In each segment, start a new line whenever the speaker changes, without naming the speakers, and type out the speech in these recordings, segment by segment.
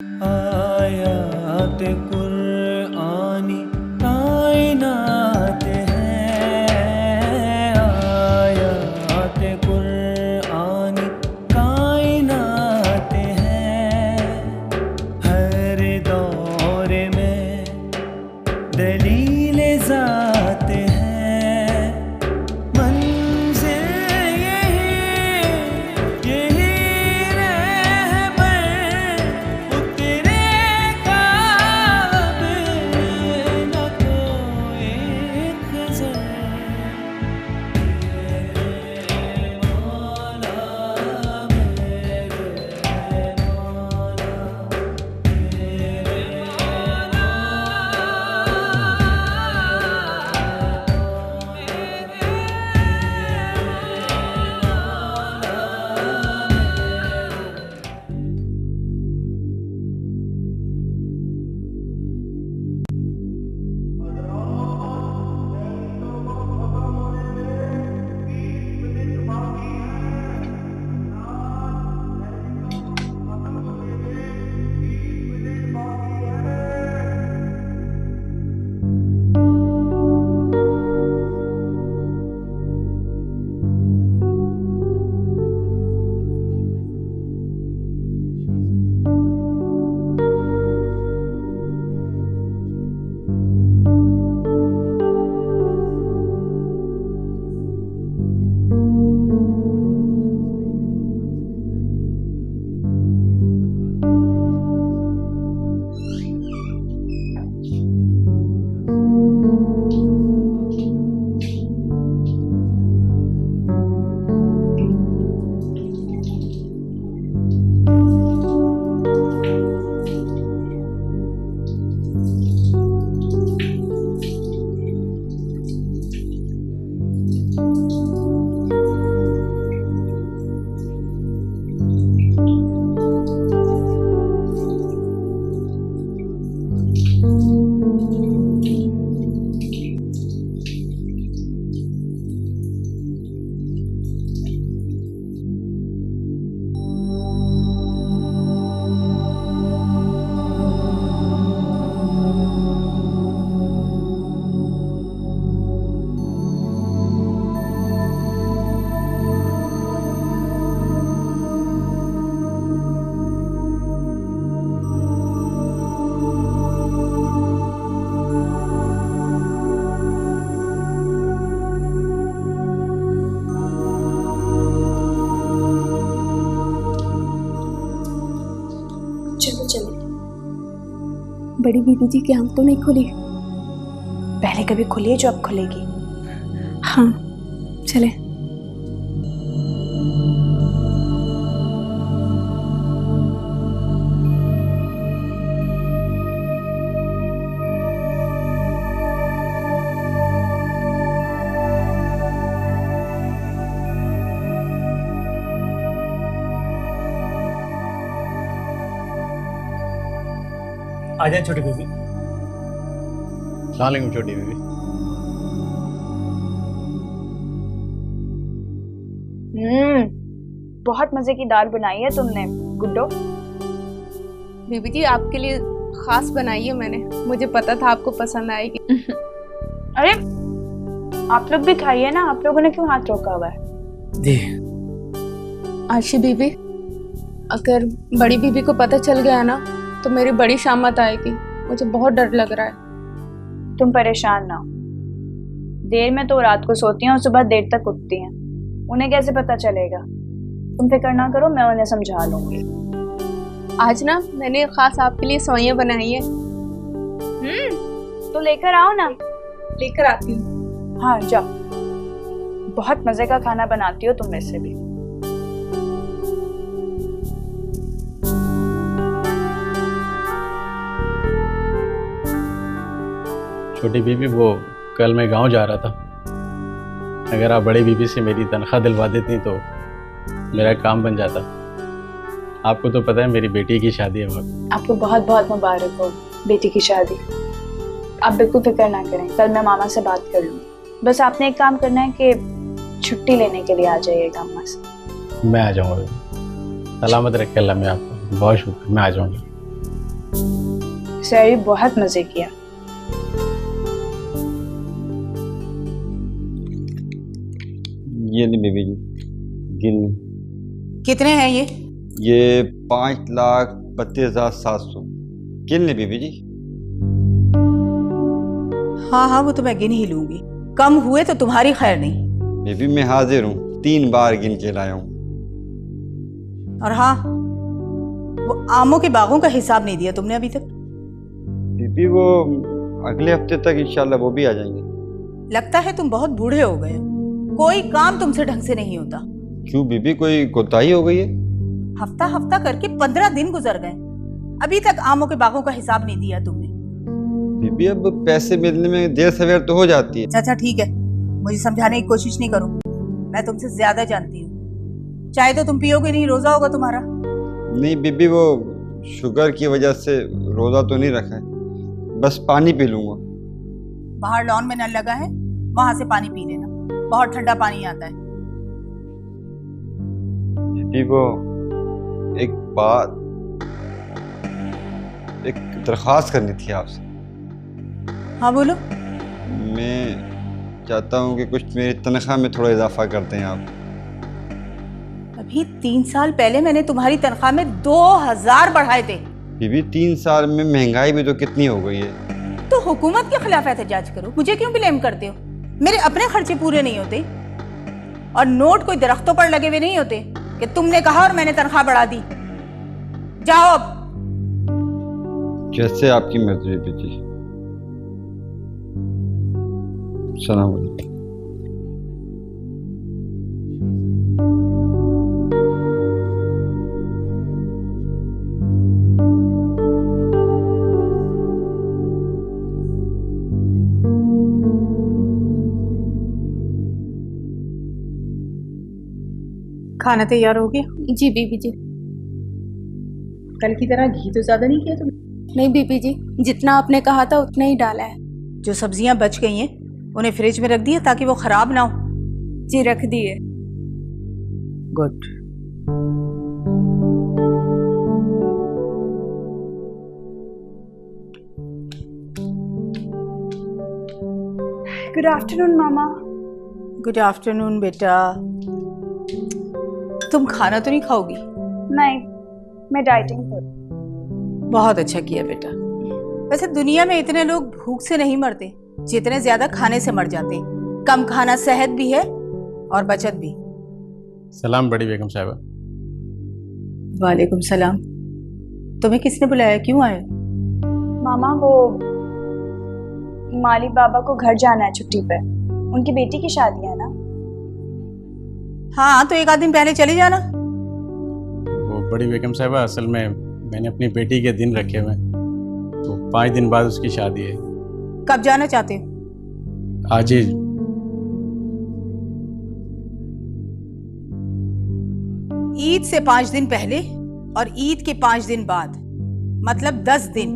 आयात कुरआनी कायनात है, आयात कुरआनी कायनात है। हर दौर में दलील ज़ात है, मंज़िल यही रहबर उतरेगा अब न कोई खज़र। मेरे मौला मेरे मौला
चलो चलो। बड़ी बीबी जी की आंख तो नहीं खुली?
पहले कभी खुली है जो अब खुलेगी।
हाँ चले।
आ जाए छोटी बीबी।
सलाम छोटी बीबी।
बहुत मजे की दाल बनाई है तुमने गुड्डो।
बीबी जी आपके लिए खास बनाई है मैंने, मुझे पता था आपको पसंद आएगी।
अरे आप लोग भी खाइए ना, आप लोगों ने क्यों हाथ रोका हुआ है?
जी
आशी बीबी, अगर बड़ी बीबी को पता चल गया ना तो मेरी बड़ी शामत आएगी, मुझे बहुत डर लग रहा है।
तुम परेशान ना हो, देर में तो रात को सोती हैं और सुबह देर तक उठती हैं, उन्हें कैसे पता चलेगा? तुम फिक्र ना करो, मैं उन्हें समझा लूंगी।
आज ना मैंने खास आपके लिए सवैयां बनाई है।
तो लेकर आओ ना।
लेकर आती हूँ।
हाँ जाओ, बहुत मजे का खाना बनाती हो तुम वैसे भी।
छोटी बीबी, वो कल मैं गांव जा रहा था, अगर आप बड़ी बीबी से मेरी तनख्वाह दिलवा देती तो मेरा काम बन जाता। आपको तो पता है मेरी बेटी की शादी है वक्त।
आपको बहुत बहुत मुबारक हो बेटी की शादी। आप बिल्कुल फिक्र ना करें, कल मैं मामा से बात कर लूँगी। बस आपने एक काम करना है कि छुट्टी लेने के लिए आ जाइएगा अम्मा से।
मैं आ जाऊँगा, सलामत रखे अल्लाह में आपको। बहुत शुक्र, मैं आ जाऊँगा।
सहरी बहुत मजे किया।
ये नहीं बीबी जी, गिन
कितने हैं ये?
ये 5,32,700 गिन ले बीबी जी।
हाँ हाँ वो तो मैं गिन ही लूंगी, कम हुए तो तुम्हारी खैर नहीं।
बीबी मैं हाजिर हूँ, 3 बार गिन के लाया हूँ।
और हाँ, वो आमों के बागों का हिसाब नहीं दिया तुमने अभी तक।
बीबी वो अगले हफ्ते तक इंशाल्लाह वो भी आ जाएंगे।
लगता है तुम बहुत बूढ़े हो गए हो, कोई काम तुमसे ढंग से नहीं होता।
क्यों बीबी, कोई कोताही हो गई है?
हफ्ता हफ्ता करके 15 दिन गुजर गए, अभी तक आमों के बागों का हिसाब नहीं दिया तुमने।
बीबी अब पैसे मिलने में देर सवेर तो हो जाती है।
अच्छा ठीक है, मुझे समझाने की कोशिश नहीं करो, मैं तुमसे ज्यादा जानती हूँ। चाय तो तुम पियोगे नहीं, रोजा होगा तुम्हारा।
नहीं बीबी, वो शुगर की वजह से रोजा तो नहीं रखा है, बस पानी पी लूंगा।
बाहर लॉन में नल लगा है, वहां से पानी पी लेना, बहुत ठंडा पानी आता है।
बीबी वो एक बात, एक दरख्वास्त करनी थी आपसे।
हाँ बोलो।
मैं चाहता हूँ कि कुछ मेरी तनख्वाह में थोड़ा इजाफा कर दें आप।
अभी 3 साल पहले मैंने तुम्हारी तनख्वाह में 2000 बढ़ाए थे।
बीबी 3 साल में महंगाई भी तो कितनी हो गई है।
तो हुकूमत के खिलाफ एहतजाज करो, मुझे क्यों ब्लेम करते हो? मेरे अपने खर्चे पूरे नहीं होते, और नोट कोई दरख्तों पर लगे हुए नहीं होते कि तुमने कहा और मैंने तनख्वाह बढ़ा दी। जाओ अब।
जैसे आपकी मर्जी है बीबी। सलाम अलैकुम।
खाना तैयार हो गया? जी बीबी जी।
कल की तरह घी तो ज्यादा नहीं किया तुम?
नहीं बीबी जी, जितना आपने कहा था उतना ही डाला है।
जो सब्जियां बच गई हैं उन्हें फ्रिज में रख दिए ताकि वो खराब ना हो।
जी रख दिए।
गुड।
गुड आफ्टरनून मामा।
गुड आफ्टरनून बेटा। तुम खाना तो नहीं खाओगी?
नहीं, मैं डाइटिंग पर।
बहुत अच्छा किया बेटा। वैसे दुनिया में इतने लोग भूख से नहीं मरते जितने ज्यादा खाने से मर जाते हैं। कम खाना सेहत भी है और बचत भी।
सलाम बड़ी बेगम साहिबा।
वालेकुम सलाम। तुम्हें किसने बुलाया, क्यों आए?
मामा वो मालिक बाबा को घर जाना है छुट्टी पे, उनकी बेटी की शादी है ना।
हाँ तो 1 आध दिन पहले चले जाना।
वो बड़ी बेगम साहिबा, असल में मैंने अपनी बेटी के दिन रखे हुए हैं, तो 5 दिन बाद उसकी शादी है।
कब जाना चाहते हो?
आज ही।
ईद से 5 दिन पहले और ईद के 5 दिन बाद, मतलब 10 दिन।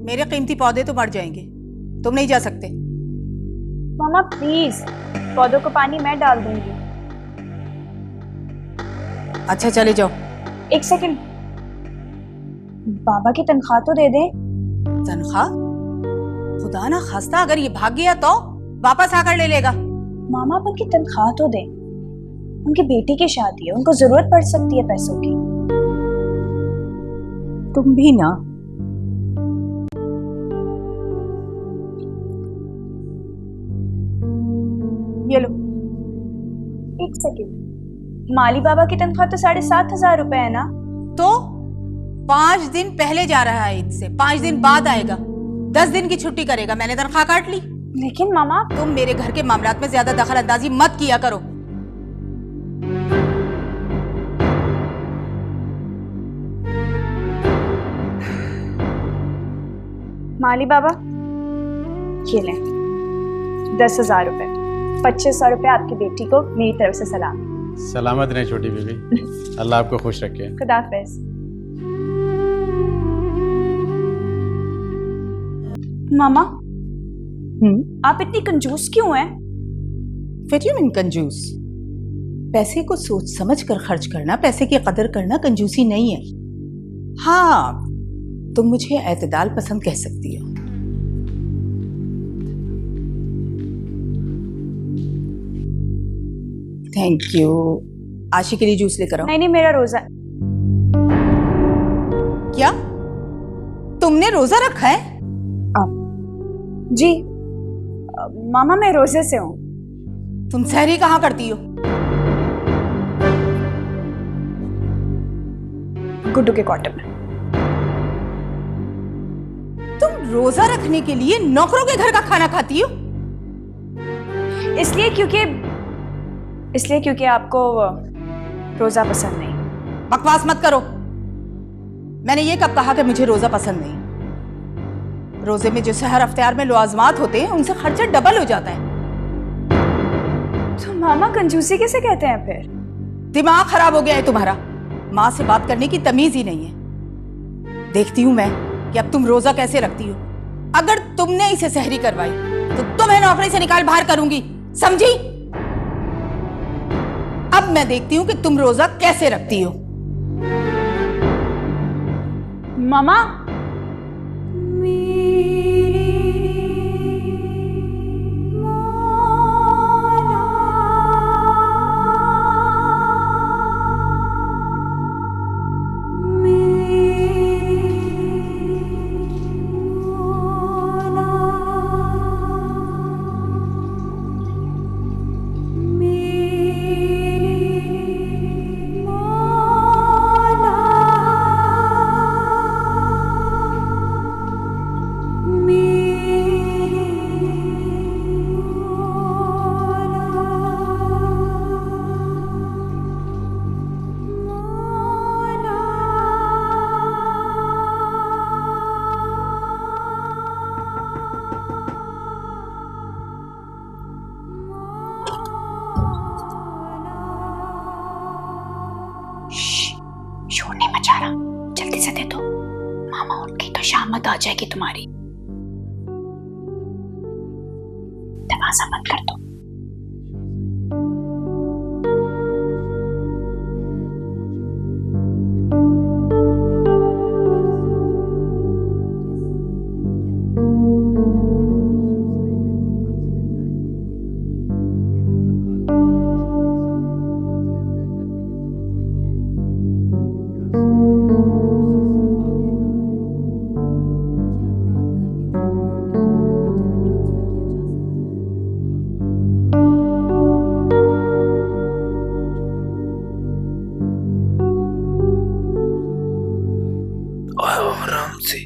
मेरे कीमती पौधे तो मर जाएंगे, तुम नहीं जा सकते।
मामा प्लीज, पौधों को पानी मैं डाल दूंगी।
अच्छा चले जाओ।
1 सेकंड, बाबा की तनख्वाह तो दे दें।
तनख्वाह? खुदा ना खास्ता अगर ये भाग गया तो वापस आकर ले लेगा।
मामा आप उनकी तनख्वाह तो दें, उनकी बेटी की शादी है, उनको जरूरत पड़ सकती है पैसों की।
तुम भी ना। ये लो।
1 सेकंड, माली बाबा की तनख्वाह तो 7,500 रुपए है ना।
तो 5 दिन पहले जा रहा है ईद से, 5 दिन बाद आएगा, 10 दिन की छुट्टी करेगा। मैंने तनख्वाह काट ली।
लेकिन मामा
तुम मेरे घर के मामलात में ज्यादा दखल अंदाजी मत किया करो।
माली बाबा ये लें 10,000 रुपए, 2,500 रुपए आपकी बेटी को मेरी तरफ से सलाम।
सलामत रहे छोटी बीबी, अल्लाह आपको खुश रखे।
खुदा हाफिज। मामा आप इतनी कंजूस क्यों हैं?
व्हाट यू मीन कंजूस? पैसे को सोच समझ कर खर्च करना, पैसे की कदर करना कंजूसी नहीं है। हाँ, तुम मुझे एतदाल पसंद कह सकती हो। Thank you. आशी के लिए जूस लेकर आओ।
नहीं नहीं, मेरा रोजा।
क्या तुमने रोजा रखा है?
जी मामा, मैं रोजे से हूँ।
तुम सहरी कहाँ करती हो?
गुड्डू के क्वार्टर में।
तुम रोजा रखने के लिए नौकरों के घर का खाना खाती हो?
इसलिए क्योंकि आपको रोजा पसंद नहीं।
बकवास मत करो। मैंने ये कब कहा कि मुझे रोजा पसंद नहीं? रोजे में जो सहर अफ्तार में लवाजमात होते हैं उनसे खर्चा डबल हो जाता है।
तो मामा कंजूसी कैसे कहते हैं फिर?
दिमाग खराब हो गया है तुम्हारा। माँ से बात करने की तमीज ही नहीं है। देखती हूँ मैं कि अब तुम रोजा कैसे रखती हो। अगर तुमने इसे सहरी करवाई तो तुम्हें नौकरी से निकाल बाहर करूंगी, समझी? अब मैं देखती हूँ कि तुम रोजा कैसे रखती हो।
मामा,
शोर नहीं मचा रहा, जल्दी से दे दो। मामा उठ गई तो शामत आ जाएगी तुम्हारी। दरवाजा बंद कर दो।
आराम से।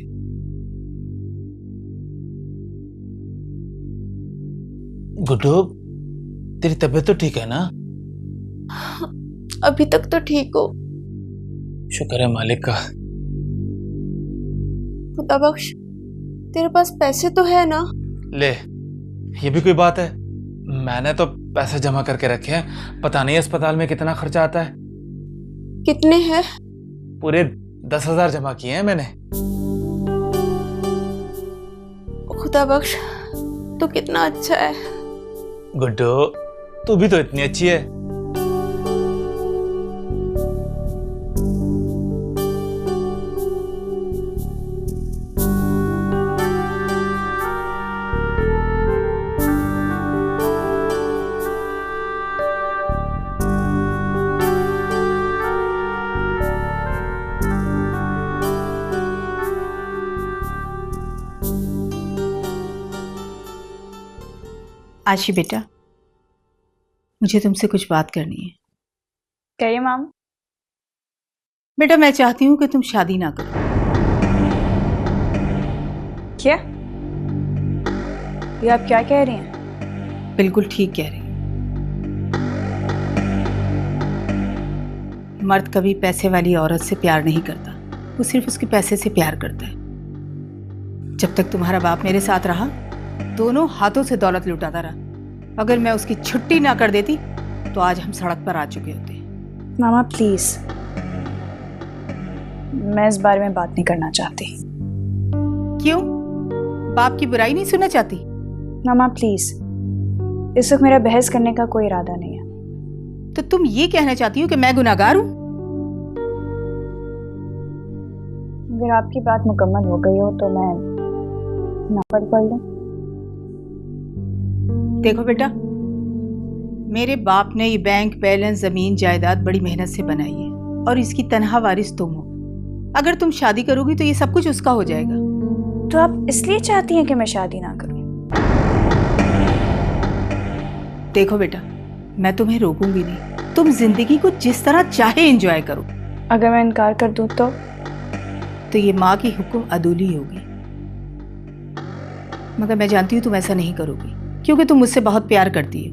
गुड्डू, तेरी तबीयत तो ठीक है ना?
अभी तक तो ठीक हो।
शुक्र है मालिक का।
खुदा बख्श, तेरे पास पैसे तो है ना?
ले, ये भी कोई बात है? मैंने तो पैसे जमा करके रखे हैं, पता नहीं अस्पताल में कितना खर्चा आता है।
कितने हैं?
पूरे 10,000 जमा किए हैं मैंने।
खुदा बख्श, तू कितना अच्छा है।
गुड्डू, तू भी तो इतनी अच्छी है।
आशी बेटा, मुझे तुमसे कुछ बात करनी है।
कहिए माम।
बेटा, मैं चाहती हूँ कि तुम शादी ना करो।
क्या? ये आप क्या कह रही हैं?
बिल्कुल ठीक कह रही हैं। मर्द कभी पैसे वाली औरत से प्यार नहीं करता, वो सिर्फ उसके पैसे से प्यार करता है। जब तक तुम्हारा बाप मेरे साथ रहा, दोनों हाथों से दौलत लुटाता रहा। अगर मैं उसकी छुट्टी ना कर देती तो आज हम सड़क पर आ चुके होते।
मामा प्लीज, मैं इस बारे में बात नहीं करना चाहती।
क्यों? बाप की बुराई नहीं सुनना चाहती?
मामा प्लीज, इस वक्त मेरा बहस करने का कोई इरादा नहीं है।
तो तुम ये कहना चाहती हो कि मैं गुनाहगार हूं?
अगर आपकी बात मुकम्मल हो गई हो तो मैं नफल पढ़ लूं।
देखो बेटा, मेरे बाप ने ये बैंक बैलेंस जमीन जायदाद बड़ी मेहनत से बनाई है और इसकी तनहा वारिस तुम हो। अगर तुम शादी करोगी तो ये सब कुछ उसका हो जाएगा।
तो आप इसलिए चाहती हैं कि मैं शादी ना करूं?
देखो बेटा, मैं तुम्हें रोकूंगी नहीं, तुम जिंदगी को जिस तरह चाहे एंजॉय करो।
अगर मैं इनकार कर दूं तो
ये माँ की हुक्म अदूली होगी। मगर मैं जानती हूँ तुम ऐसा नहीं करोगी, क्योंकि तुम मुझसे बहुत प्यार करती हो।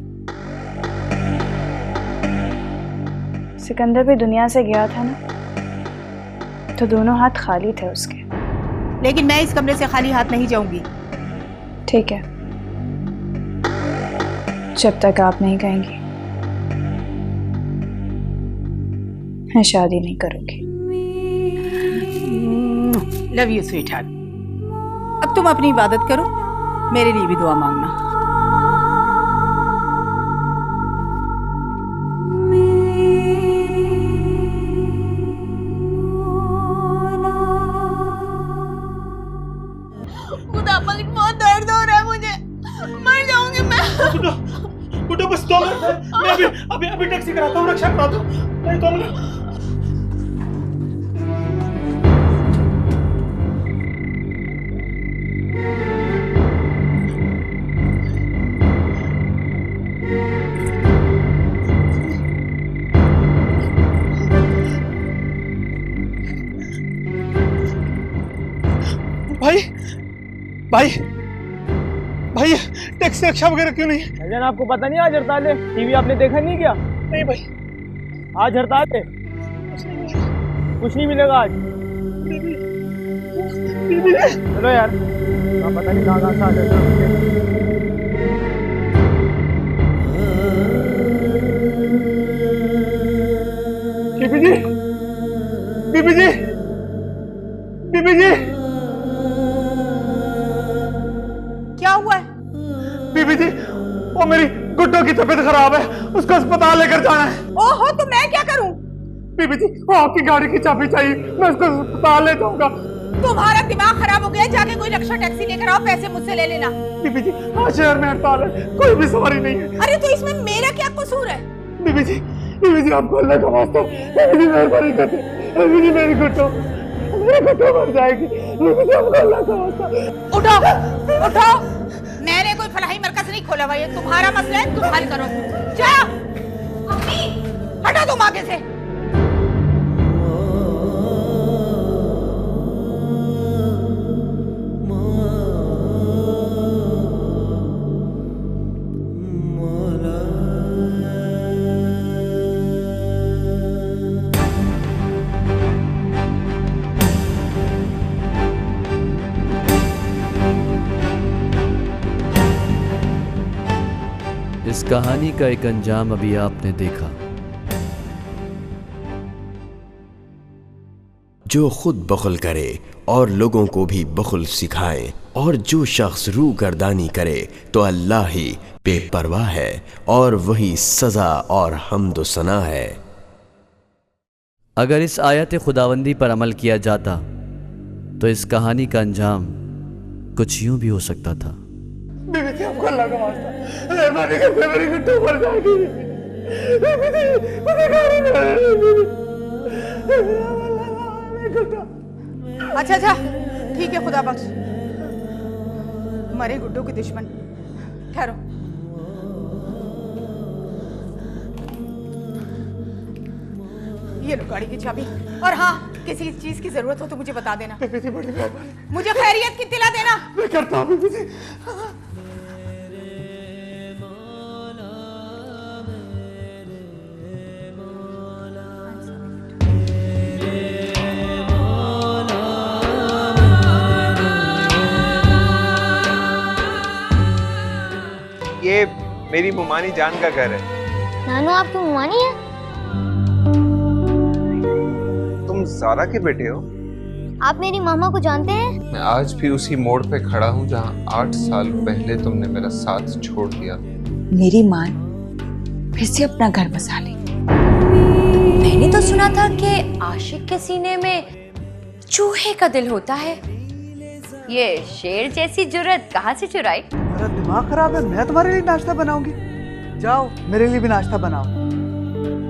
सिकंदर भी दुनिया से गया था ना, तो दोनों हाथ खाली थे उसके।
लेकिन मैं इस कमरे से खाली हाथ नहीं जाऊंगी।
ठीक है, जब तक आप नहीं कहेंगी मैं शादी नहीं करूंगी।
Love you sweet heart. अब तुम अपनी इबादत करो, मेरे लिए भी दुआ मांगना।
खुदा पाक, बहुत दर्द हो रहा है मुझे, मर जाऊंगी मैं।
बेटा बस 2 मिनट, मैं अभी टैक्सी कराता हूँ, रक्षा कराता हूँ। नहीं 2 मिनट।
भाई भाई टैक्सी रक्षा वगैरह क्यों नहीं?
भाईजान आपको पता नहीं आज हड़ताल है? टीवी आपने देखा नहीं क्या?
नहीं भाई,
आज हड़ताल है, कुछ नहीं मिलेगा आज। चलो यार, पता नहीं कहाँ से आ जाता है। बीबी जी,
क्या हुआ है?
बीबी जी, वो मेरी गुड्डो की तबीयत खराब है, उसको अस्पताल लेकर जाना है।
ओहो, तो मैं क्या करूं?
बीबी जी, वो आपकी गाड़ी की चाबी चाहिए, मैं उसको अस्पताल ले जाऊंगा।
तुम्हारा दिमाग खराब हो गया, जाके कोई रक्षा टैक्सी लेकर आओ, पैसे मुझसे ले लेना।
बीबी जी, आज शहर में हड़ताल है, कोई भी सवारी नहीं है।
अरे तो इसमें मेरा क्या कसूर है?
बीबी जी आपको अल्लाह का वास्ता, बीबी जी मेहरबानी करते, बीबी जी मेरी गुड्डो मर जाएगी, बीबी जी आपको अल्लाह का वास्ता।
उठो, मैंने कोई फलाही मरकज नहीं खोला हुआ, ये तुम्हारा मसला है, तुम हल करो। जाओ, हटा तुम आगे से।
इस कहानी का एक अंजाम अभी आपने देखा।
जो खुद बखल करे और लोगों को भी बखल सिखाए, और जो शख्स रू गर्दानी करे तो अल्लाह ही बेपरवाह है और वही सजा और हम्द व सना है।
अगर इस आयत खुदावंदी पर अमल किया जाता तो इस कहानी का अंजाम कुछ यूं भी हो सकता था।
बीबी जी आपको अल्लाह का वास्ता, मेहरबानी करके मेरी गुड्डो मर जाएगी। बीबी जी मुझे गाड़ी में
अच्छा, ठीक है, खुदा बख्श। मरे गुड्डो के दुश्मन, ठहरो। ये लो गाड़ी की चाबी, और हाँ, किसी चीज की जरूरत हो तो मुझे बता देना।
बीबी जी बड़ी मेहरबानी,
मुझे खैरियत की तिला देना।
मैं करता हूँ बीबी जी।
ये मेरी मुमानी जान का घर है।
नानू आपकी मुमानी है?
तुम ज़ारा के बेटे हो?
आप मेरी मामा को जानते हैं?
मैं आज भी उसी मोड़ पे खड़ा हूँ जहाँ 8 साल पहले तुमने मेरा साथ छोड़ दिया।
मेरी माँ फिर से अपना घर बसा ली। मैंने तो सुना था कि आशिक के सीने में
चूहे का दिल होता है। ये शेर जैसी जुर्रत कहाँ से चुराई?
मेरा दिमाग खराब है, मैं तुम्हारे लिए नाश्ता बनाऊंगी। जाओ मेरे लिए भी नाश्ता बनाओ,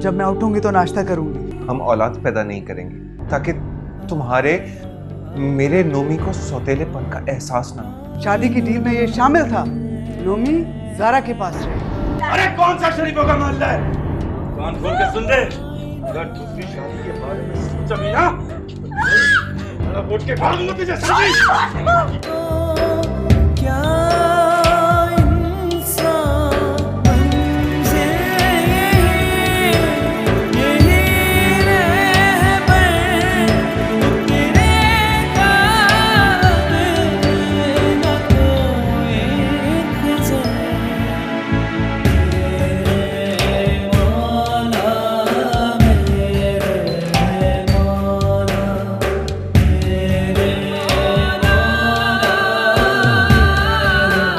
जब मैं उठूंगी तो नाश्ता करूंगी।
हम औलाद पैदा नहीं करेंगे ताकि तुम्हारे मेरे नोमी को सौतेलेपन का एहसास ना हो।
शादी की डील में ये शामिल था, नोमी ज़ारा के पास रहे।
अरे कौन सा शरीफों का मोहल्ला है? कान खोल के सुन ले, अगर दूसरी शादी के बारे में सोचा भी ना, तो उठ के भाग दूंगा तुझे।